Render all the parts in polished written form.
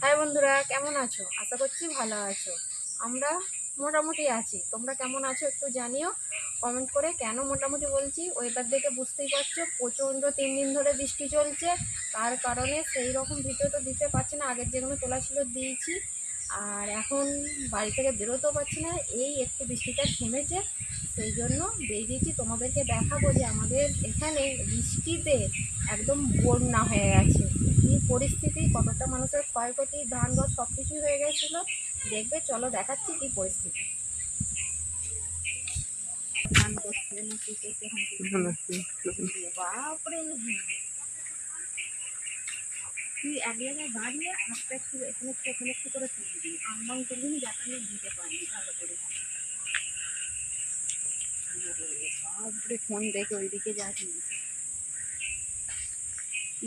High বন্ধুরা, কেমন আছো? আশা করছি ভালো আছো। আমরা মোটামুটি আছি। তোমরা কেমন আছো একটু জানিও কমেন্ট করে। কেন মোটামুটি বলছি, ওয়েদার দেখে বুঝতেই পারছো, প্রচণ্ড 3 দিন ধরে বৃষ্টি চলছে। তার কারণে সেই রকম ভিডিও তো দিতে পারছি না, আগের যেগুলো তোলা ছিল দিয়েছি। আর এখন বাড়ি থেকে বেরোতেও পারছি না, এই একটু বৃষ্টিটা থেমেছে, সেই জন্য বেরিয়েছি তোমাদেরকে দেখাবো যে আমাদের এখানে বৃষ্টিতে একদম বন্যা হয়ে গেছে। কী পরিস্থিতি, কতটা মানুষের ক্ষয়ক্ষতি, ধান গাছ সব কিছুই হয়ে গেছিলো। দেখবে, চলো দেখাচ্ছি কী পরিস্থিতি। ধান করছে না কি করছে, বাপরে তুই এক জায়গায় দাঁড়িয়ে আস্তে একটু এখানে ওখানে একটু করে তুলবি, আমবাং তুলবি যাতে আমি দিতে পারি ভালো করে। বাপরে, ফোন দেখে ওইদিকে যাবি।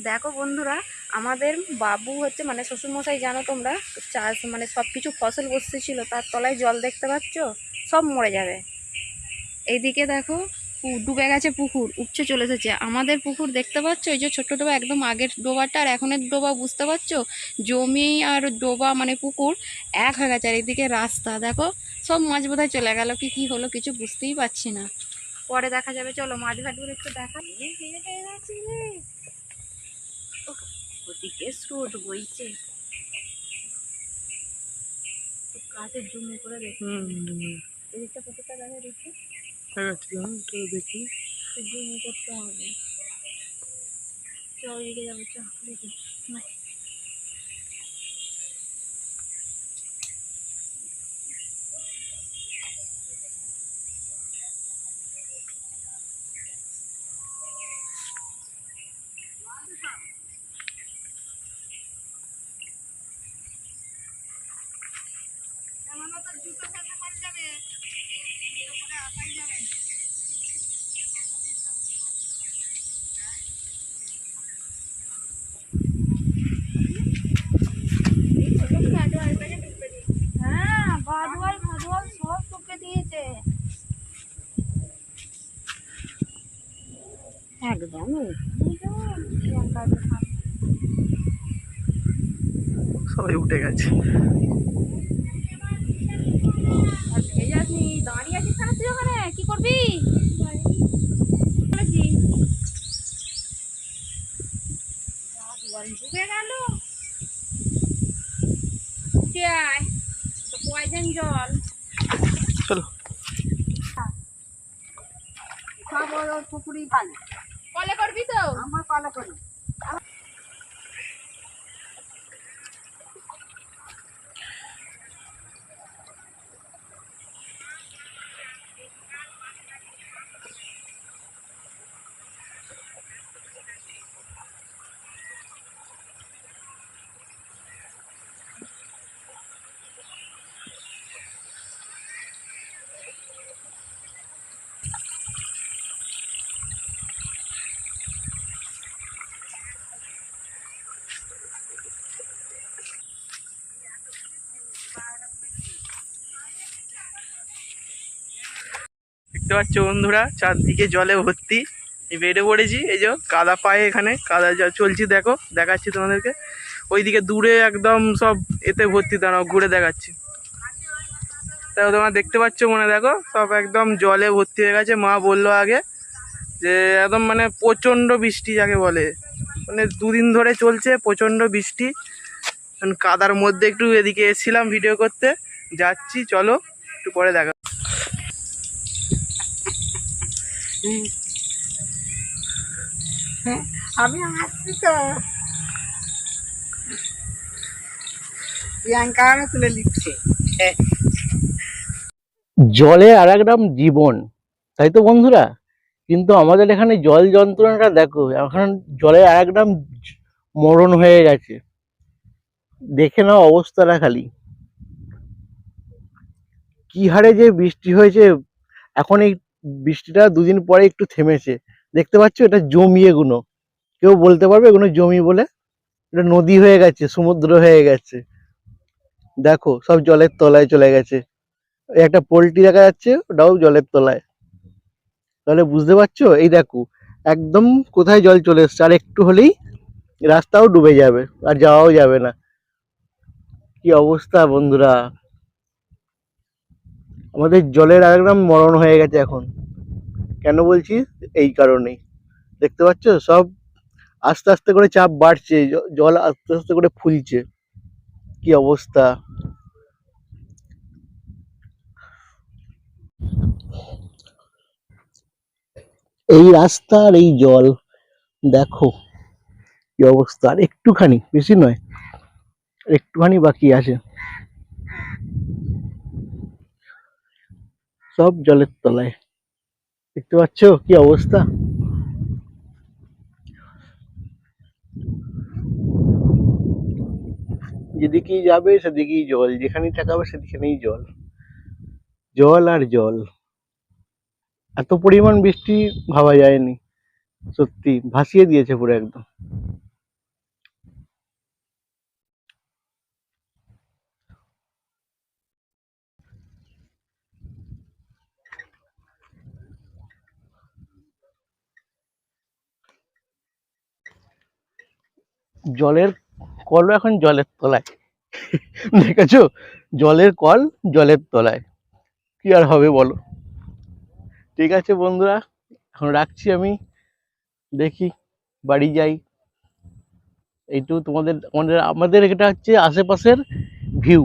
দেখো বন্ধুরা, আমাদের বাবু হচ্ছে মানে শ্বশুরমশাই, জানো তোমরা, চাষ মানে সব কিছু ফসল বসেছিল, তার তলায় জল দেখতে পাচ্ছ, সব মরে যাবে। এইদিকে দেখো ডুবে গেছে পুকুর, উপচে চলে এসেছে। আমাদের পুকুর দেখতে পাচ্ছ, এই যে ছোট্ট ডোবা, একদম আগের ডোবাটা আর এখনের ডোবা বুঝতে পারছো, জমি আর ডোবা মানে পুকুর এক হয়ে গেছে। আর এইদিকে রাস্তা দেখো, সব মাছ বোধহয় চলে গেল, কি হলো কিছু বুঝতেই পারছি না, পরে দেখা যাবে। চলো মাছ ঘাটগুলো একটু দেখা। ওদিকে স্রোত বইছে, কাছে জুম করে দেখি, এদিকটা কতটা দেখা দেখি, দেখি জুম করতে হবে। চ ওইদিকে যাবো, চ দেখি। হ্যাঁ, ভাদুয়াল সব টুকে দিয়েছে একদম। সবাই উঠে গেছে। দাঁড়িয়ে আছিস কেন তুই ওখানে? কি করবি? ডুবে গেল, পয়জন জল চলো, সব ওর পুকুরি পানি। কলে করবি তো? আমার কলে করি। দেখতে পাচ্ছ বন্ধুরা, চারদিকে জলে ভর্তি। এই বেডে পড়েছি, এই যে কাদা পায়ে, এখানে কাদা চলছি, দেখো দেখাচ্ছি তোমাদেরকে। ওইদিকে দূরে একদম সব এতে ভর্তি, দাঁড়াও ঘুরে দেখাচ্ছি। দেখো, তোমরা দেখতে পাচ্ছ মনে, দেখো সব একদম জলে ভর্তি হয়ে গেছে। মা বললো আগে যে একদম মানে প্রচণ্ড বৃষ্টি যাকে বলে, মানে 2 দিন ধরে চলছে প্রচণ্ড বৃষ্টি। কাদার মধ্যে একটু এদিকে এসেছিলাম ভিডিও করতে, যাচ্ছি, চলো একটু পরে দেখা। আমি আসছি তো, প্রিয়াঙ্কা তুলে নিচ্ছে। জলে আর এক নাম জীবন, তাই তো বন্ধুরা। কিন্তু আমাদের এখানে জল যন্ত্রণাটা দেখো, এখন জলের আর এক নাম মরণ হয়ে গেছে। দেখে নাও অবস্থাটা খালি, কি হারে যে বৃষ্টি হয়েছে। এখন এই বৃষ্টিটা 2 দিন পরে একটু থেমেছে, দেখতে পাচ্ছ এটা জমি। এগুলো কেউ বলতে পারবে এগুলো জমি বলে? এটা নদী হয়ে গেছে, সমুদ্র হয়ে গেছে। দেখো সব জলের তলায় চলে গেছে। একটা পোল্ট্রি দেখা যাচ্ছে, ওটাও জলের তলায়। তাহলে বুঝতে পারছো, এই দেখো একদম কোথায় জল চলে এসছে, আর একটু হলেই রাস্তাও ডুবে যাবে, আর যাওয়াও যাবে না। কি অবস্থা বন্ধুরা, আমাদের জলের একদম মরণ হয়ে গেছে এখন। কেন বলছি? এই কারণেই, দেখতে পাচ্ছ সব আস্তে আস্তে করে চাপ বাড়ছে, জল আস্তে আস্তে করে ফুলছে। কি অবস্থা! এই রাস্তা আর এই জল, দেখো কি অবস্থা। আর একটুখানি, বেশি নয়, একটুখানি বাকি আছে, সব জলের তলায়। দেখতে পাচ্ছ কি অবস্থা। যেদিকেই যাবে সেদিকেই জল, যেখানেই তাকাবে সেখানেই জল, জল আর জল। এত পরিমাণ বৃষ্টি ভাবা যায়নি, সত্যি ভাসিয়ে দিয়েছে পুরো একদম। জলের কলও এখন জলের তলায়, দেখেছো? জলের কল জলের তলায়, কি আর হবে বলো। ঠিক আছে বন্ধুরা, এখন রাখছি আমি, দেখি বাড়ি যাই। এইটুকু তোমাদের, আমাদের এটা হচ্ছে আশেপাশের ভিউ,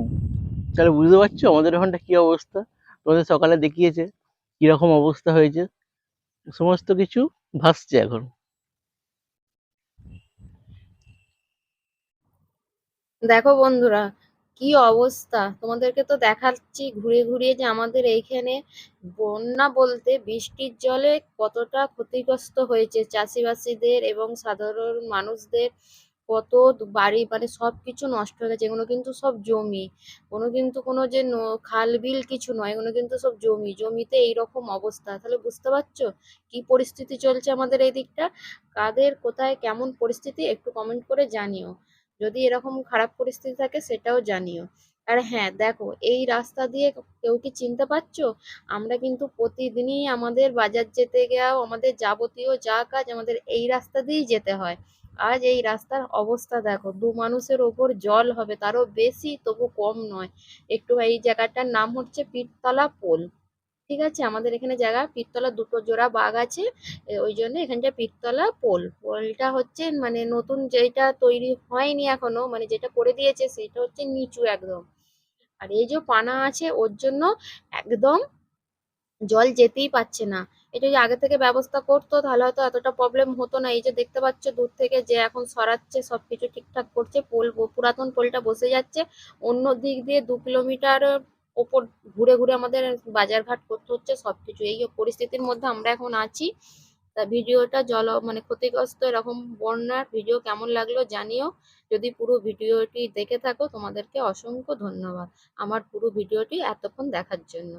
তাহলে বুঝতে পারছো আমাদের ওখানটা কি অবস্থা। তোমাদের সকালে দেখিয়েছে কিরকম অবস্থা হয়েছে, সমস্ত কিছু ভাসছে এখন। দেখো বন্ধুরা, কি অবস্থা তোমাদেরকে তো দেখাচ্ছি ঘুরে ঘুরিয়ে যে আমাদের এইখানে বন্যা বলতে বৃষ্টির জলে কতটা ক্ষতিগ্রস্ত হয়েছে চাষিবাসীদের এবং সাধারণ মানুষদের। কত বাড়ি মানে সবকিছু নষ্ট হয়ে গেছে, এগুলো কিন্তু সব জমি, কোনো কিন্তু কোনো যে খাল বিল কিছু নয়, এগুলো কিন্তু সব জমি, জমিতে এইরকম অবস্থা, তাহলে বুঝতে পারছো কি পরিস্থিতি চলছে আমাদের এই দিকটা। কাদের কোথায় কেমন পরিস্থিতি একটু কমেন্ট করে জানিও, যদি এরকম খারাপ পরিস্থিতি থাকে সেটাও জানিও। আর হ্যাঁ দেখো, এই রাস্তা দিয়ে কেউ কি চিনতে পারছো, আমরা কিন্তু প্রতিদিনই আমাদের বাজার যেতে গেলেও আমাদের যাবতীয় যা কাজ আমাদের এই রাস্তা দিয়েই যেতে হয়। আজ এই রাস্তার অবস্থা দেখো, দু মানুষের ওপর জল হবে, তারও বেশি, তবু কম নয়। একটু এই জায়গাটার নাম হচ্ছে পীরতলা পোল। ঠিক আছে, আমাদের এখানে জায়গা পীরতলা দুটো জোড়া বাঘ আছে, ওই জন্য এখানটা পীরতলা পোল। পোলটা হচ্ছে মানে নতুন যেটা তৈরি হয়নি এখনো, মানে যেটা করে দিয়েছে সেটা হচ্ছে নিচু একদম। আর এই যে পানা আছে ওর জন্য একদম জল যেতেই পারছে না। এটা যদি আগে থেকে ব্যবস্থা করতো তাহলে হয়তো এতটা প্রবলেম হতো না। এই যে দেখতে পাচ্ছ দূর থেকে যে এখন সরাচ্ছে, সবকিছু ঠিকঠাক করছে, পোল পুরাতন পোলটা বসে যাচ্ছে। অন্য দিক দিয়ে 2 কিলোমিটার ওপর ঘুরে ঘুরে আমাদের বাজারঘাট করতে হচ্ছে সবকিছু। এই পরিস্থিতির মধ্যে আমরা এখন আছি। তা ভিডিওটা মানে ক্ষতিগ্রস্ত এরকম বন্যার ভিডিও কেমন লাগলো জানিও। যদি পুরো ভিডিওটি দেখে থাকো তোমাদেরকে অসংখ্য ধন্যবাদ আমার পুরো ভিডিওটি এতক্ষণ দেখার জন্য।